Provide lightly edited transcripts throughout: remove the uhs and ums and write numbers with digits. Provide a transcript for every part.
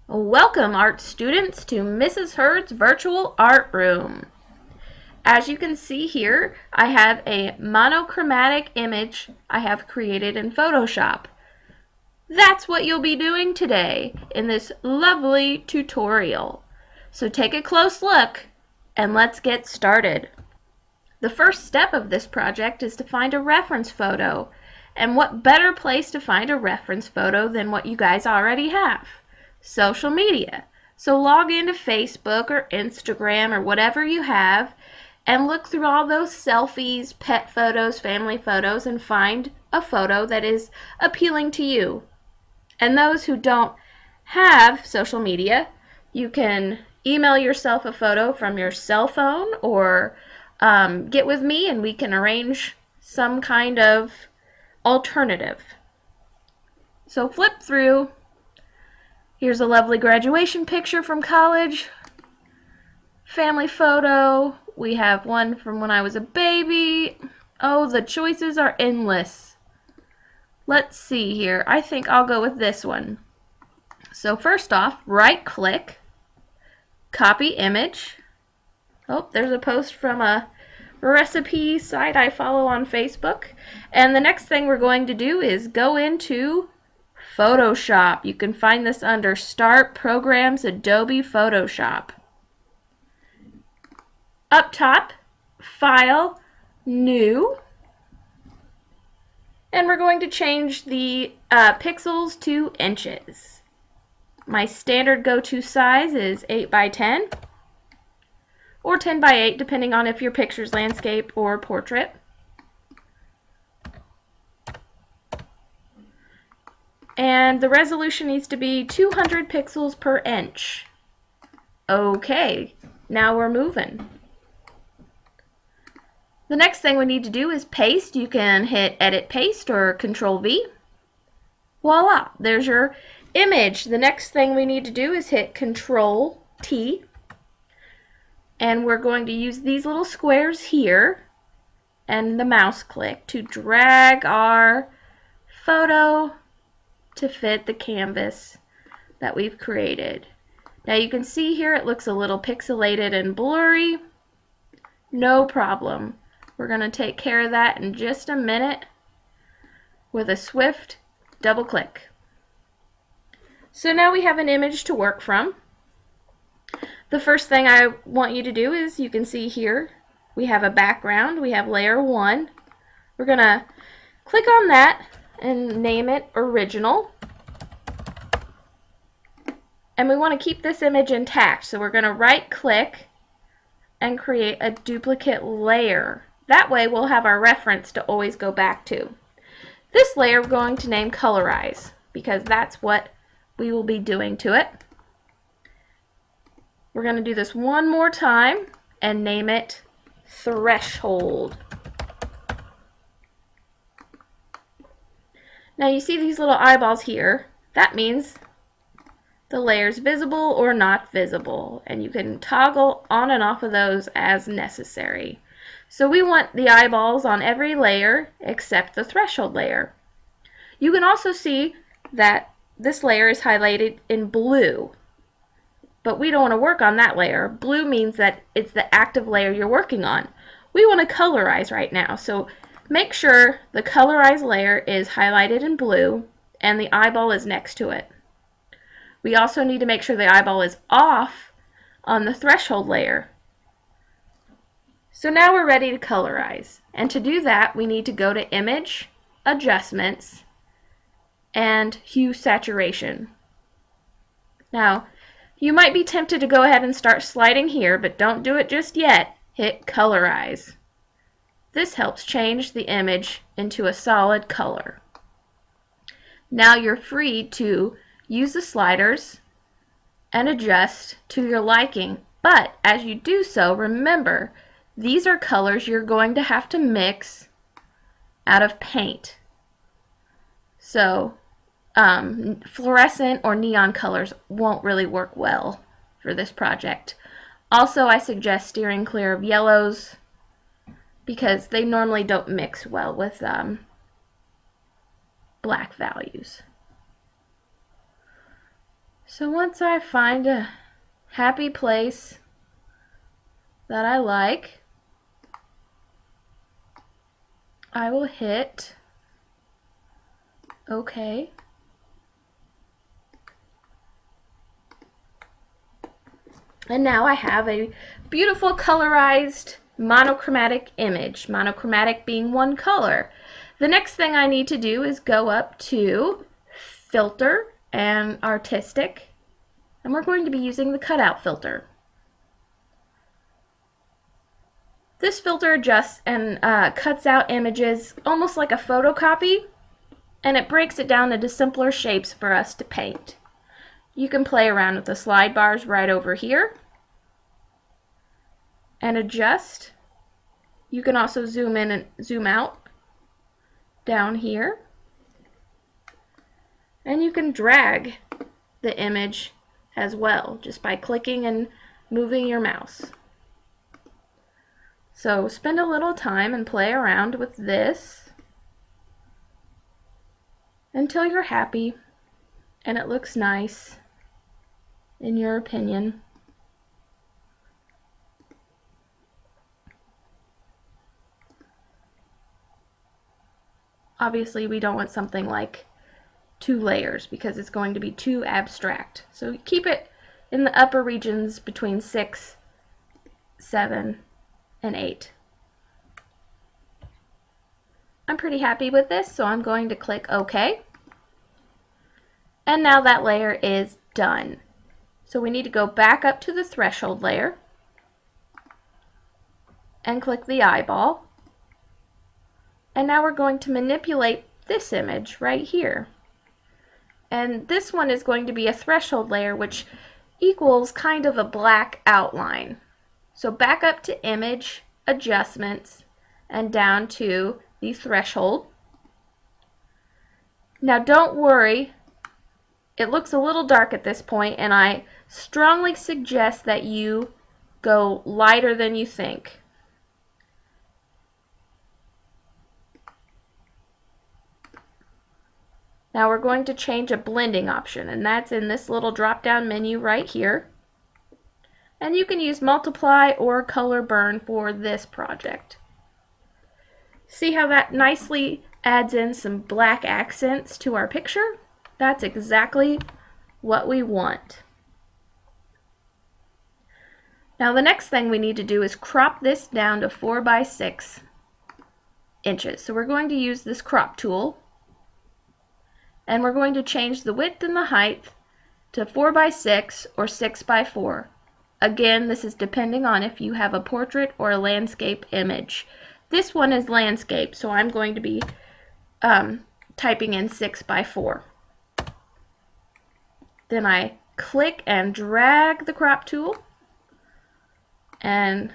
Welcome, art students, to Mrs. Hurd's virtual art room. As you can see here, I have a monochromatic image I have created in Photoshop. That's what you'll be doing today in this lovely tutorial. So take a close look and let's get started. The first step of this project is to find a reference photo. And what better place to find a reference photo than what you guys already have? Social media. So log into Facebook or Instagram or whatever you have and look through all those selfies, pet photos, family photos, and find a photo that is appealing to you. And those who don't have social media, you can email yourself a photo from your cell phone or get with me and we can arrange some kind of alternative. So flip through. Here's a lovely graduation picture from college. Family photo. We have one from when I was a baby. Oh, the choices are endless. Let's see here. I think I'll go with this one. So first off, right click, copy image. Oh, there's a post from a recipe site I follow on Facebook. And the next thing we're going to do is go into Photoshop. You can find this under Start Programs, Adobe Photoshop. Up top, File, New. And we're going to change the pixels to inches. My standard go-to size is 8 by 10 or 10 by 8 depending on if your picture's landscape or portrait. And the resolution needs to be 200 pixels per inch. Okay, now we're moving. The next thing we need to do is paste. You can hit Edit Paste or Control V. Voila, there's your image. The next thing we need to do is hit Control T. And we're going to use these little squares here and the mouse click to drag our photo to fit the canvas that we've created. Now you can see here it looks a little pixelated and blurry. No problem. We're going to take care of that in just a minute with a swift double click. So now we have an image to work from. The first thing I want you to do is, you can see here, we have a background, we have layer 1. We're going to click on that and name it Original. And we want to keep this image intact, so we're going to right click and create a duplicate layer. That way we'll have our reference to always go back to. This layer we're going to name Colorize because that's what we will be doing to it. We're going to do this one more time and name it Threshold. Now you see these little eyeballs here. That means the layer's visible or not visible, and you can toggle on and off of those as necessary. So we want the eyeballs on every layer except the threshold layer. You can also see that this layer is highlighted in blue, but we don't want to work on that layer. Blue means that it's the active layer you're working on. We want to colorize right now, so make sure the colorize layer is highlighted in blue and the eyeball is next to it. We also need to make sure the eyeball is off on the threshold layer. So now we're ready to colorize. And to do that, we need to go to Image, Adjustments, and Hue Saturation. Now, you might be tempted to go ahead and start sliding here, but don't do it just yet. Hit Colorize. This helps change the image into a solid color. Now you're free to use the sliders and adjust to your liking. But as you do so, remember, these are colors you're going to have to mix out of paint. So fluorescent or neon colors won't really work well for this project. Also, I suggest steering clear of yellows because they normally don't mix well with black values. So once I find a happy place that I like, I will hit OK. And now I have a beautiful colorized monochromatic image, monochromatic being one color. The next thing I need to do is go up to Filter and Artistic, and we're going to be using the cutout filter. This filter adjusts and cuts out images almost like a photocopy, and it breaks it down into simpler shapes for us to paint. You can play around with the slide bars right over here and adjust. You can also zoom in and zoom out down here, and you can drag the image as well just by clicking and moving your mouse. So spend a little time and play around with this until you're happy and it looks nice in your opinion. Obviously we don't want something like 2 layers because it's going to be too abstract. So keep it in the upper regions between 6, 7, and 8. I'm pretty happy with this, so I'm going to click OK. And now that layer is done. So we need to go back up to the threshold layer and click the eyeball. And now we're going to manipulate this image right here. And this one is going to be a threshold layer, which equals kind of a black outline. So back up to Image, Adjustments, and down to the threshold. Now don't worry, it looks a little dark at this point, and I strongly suggest that you go lighter than you think. Now we're going to change a blending option, and that's in this little drop-down menu right here. And you can use multiply or color burn for this project. See how that nicely adds in some black accents to our picture? That's exactly what we want. Now the next thing we need to do is crop this down to 4 by 6 inches. So we're going to use this crop tool, and we're going to change the width and the height to 4 by 6 or 6 by 4. Again, this is depending on if you have a portrait or a landscape image. This one is landscape, so I'm going to be typing in 6 by 4. Then I click and drag the crop tool and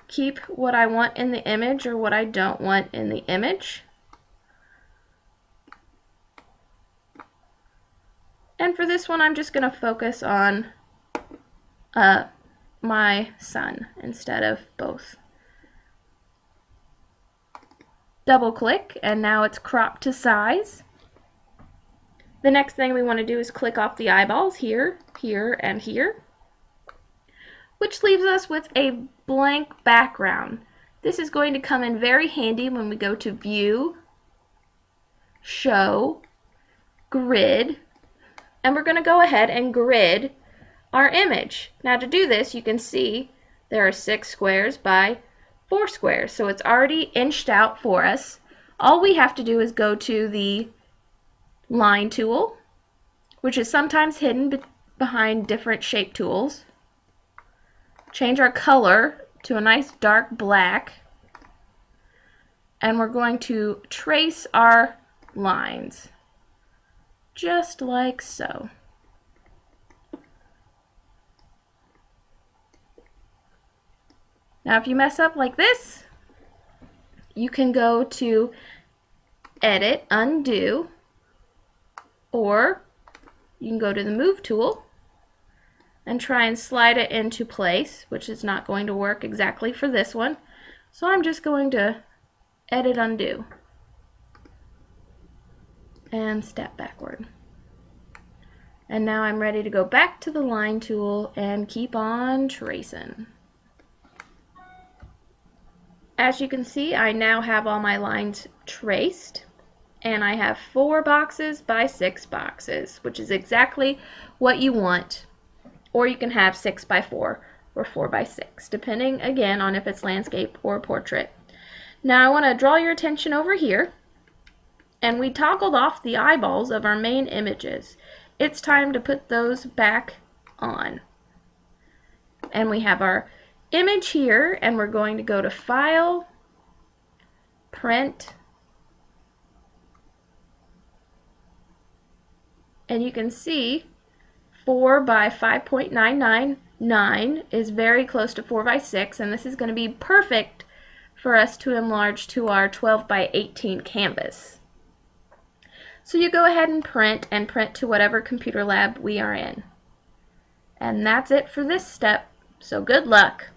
keep what I want in the image or what I don't want in the image. And for this one, I'm just going to focus on my son instead of both. Double click, and now it's cropped to size. The next thing we want to do is click off the eyeballs here, here, and here, which leaves us with a blank background. This is going to come in very handy when we go to View, Show, Grid, and we're going to go ahead and grid our image. Now to do this, you can see there are 6 squares by 4 squares, so it's already inched out for us. All we have to do is go to the line tool, which is sometimes hidden behind different shape tools. Change our color to a nice dark black, and we're going to trace our lines just like so. Now if you mess up like this, you can go to Edit, Undo, or you can go to the Move tool and try and slide it into place, which is not going to work exactly for this one. So I'm just going to Edit, Undo, and step backward. And now I'm ready to go back to the line tool and keep on tracing. As you can see, I now have all my lines traced, and I have 4 boxes by 6 boxes, which is exactly what you want. Or you can have 6 by 4 or 4 by 6, depending again on if it's landscape or portrait. Now I want to draw your attention over here, and we toggled off the eyeballs of our main images. It's time to put those back on. And we have our image here, and we're going to go to File, Print, and you can see 4 by 5.999 is very close to 4 by 6, and this is going to be perfect for us to enlarge to our 12 by 18 canvas. So you go ahead and print to whatever computer lab we are in. And that's it for this step, so good luck.